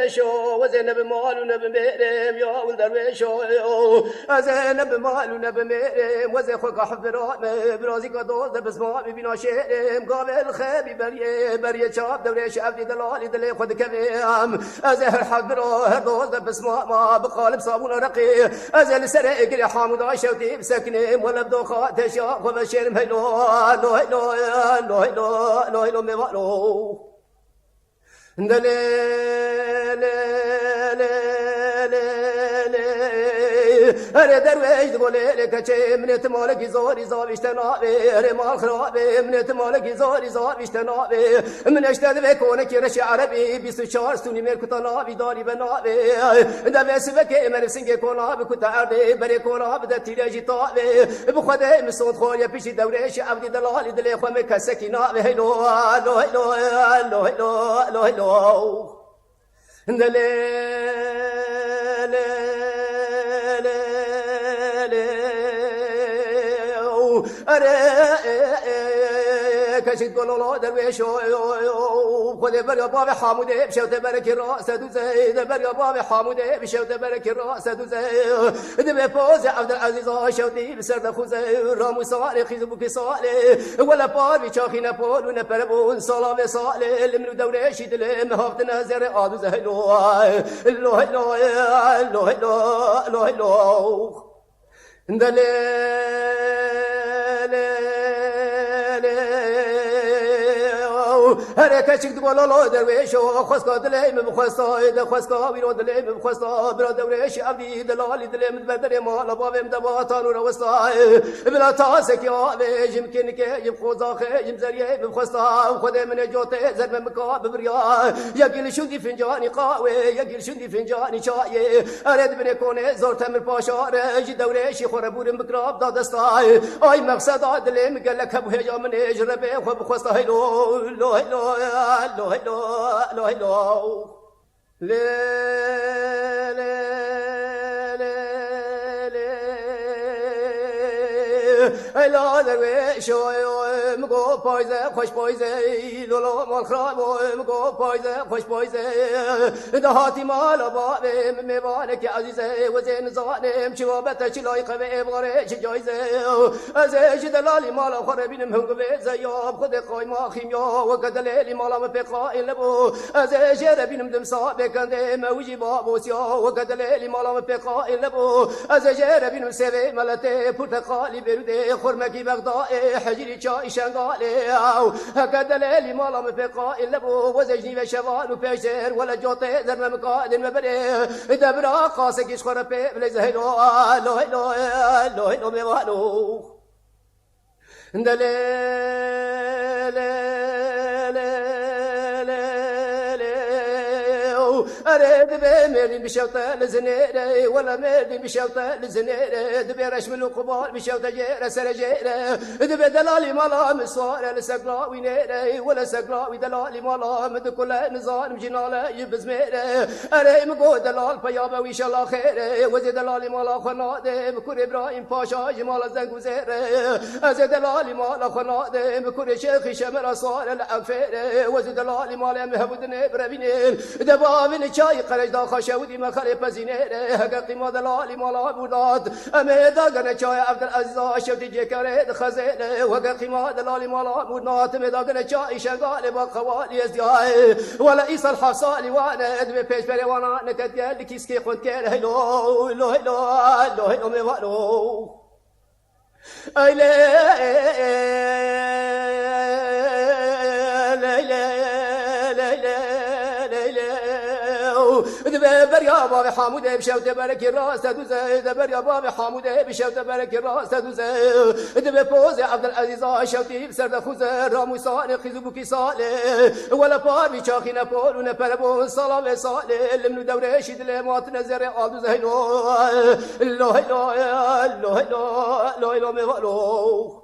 درویشو و زینب مال و نب میرم یا اون درویشو زینب مال و نب میرم و زی خوک حفرام برازی که دوست بسما ببینا شیرم قابل خیبی بریه چاب درویش عبدی دلالی دلی خود کبیم از هر حفرا هر دوست بسما ما بقالب صابون رقی از السر اقري حامد عشوتي بسكنم ولا بدو خاتش يا وبشير مهلو لو لو لو لو لو لو مبالو دليل اره درویش دبوله لکچه منت مالکی زاری زاویش تنابه اره مال خرابه منت مالکی زاری زاویش تنابه من اشتد بکنه که رش عربی 24 سونی مرکتانابی داری بنابه دبس بکه من سنگ کناب کت عربه بری کناب ده تیرجی تابه بخوده مسود خوری پیش درویش عبد دلالی دل خو مکسکی نابه هلو هلو هلو هلو هلو هلو دل کشید گلولا درویشو خود بریا باب حاموده بشوت برک راس دو زید بریا باب حاموده بشوت برک راس دو زید به پوز عبدالعزیز شوتی بسر خوز رامو سوال خیز بو کساله ولا پار بیچاخی نپول و نپربون سلام ساله لمنو درویشی دل مهافت نظر آدو زهلو لو لو لو لو لو هر کچک دولا درویش خواستا دلیم بخواستا ده خواستا بیرو دلیم بخواستا برا درویش عبدی دلالی دلیم بدر مال بابم دباتان و وستا بلا تاسک یا بجم کن که یم خوزا خیم زریه بخواستا خود من جوت زد مکا ببریا یگیل شوندی فنجانی قاوه یگیل شوندی فنجانی چای ارد بن کنه زور تمر پاشا رج درویش خربورم بکراب دادستا ای مقصد دلیم گلک ابو هجا من اجربه خو بخواستا هلو لو لو لو لو لو لو لا درویش مگو پایزه خوش پایزه لولو مال خراب مگو پایزه خوش پایزه دهاتی مال بابم میوانه که عزیزه و زین زانم چی وابت چی لایق به باره چی جایزه از دلالی مال خور بینم هم به زیاب خود قایما خیمیا و کدلیلی مالم به قائل بو از جر بینم دم صاحب کنده موجی بابو سیا و کدلیلی مالم به قائل بو از جر بینم سوی ملته پرتقالی برده خرمکی بغداد حجری چای شنگاله او کدلیلی مالم به قائل بو و زجنی و شوال و پیشر ولا جوته در مکادن مبره دبرا قاسکش خور په بلز هلو هلو هلو هلو هلو میوالو أريد بمردين بشوطة لزنيرة ولا مردين بشوطة لزنيرة دبي رشم القبال بشوطة جيرة سر جيرة دبي دلالي مالا مسوارة لسقلا وينيرة ولا سقلا ودلالي مالا مد كل نظام جنالة يبز ميرة أريد مقو دلال بيابا ويش الله خيرة وزي دلالي مالا خناده بكور إبراهيم باشا جمال زنگ وزيرة أزي دلالي مالا خناده بكور شيخ شمر صار الأغفيرة وزي دلالي مالا مهبودن بربينين دبابين چای قرج دا خاشودی مخال پزینه حقیقی مدلالی مالا بوداد امیدا گن چای عبدالعزیز شوتی جکره خزینه حقیقی مدلالی مالا بوداد امیدا گن چای شنگال با خوالی ازدیای ولا ایسا الحصالی وانا ادم پیش بری وانا نکت گل کیس کی خود کر هلو هلو هلو هلو هلو میوالو ایله بريا باب حاموده بشوت برك الراس تدوزه بريا باب حاموده بشوت برك الراس تدوزه دب فوز عبدالعزيز شوتي بسر خوزه رامو صالح خزبوكي صالح ولا بار بيچاخي نپول ونپربون صلاه صالح لمنو دوره شد لمات نظر آدوزه لو لو لو لو لو لو لو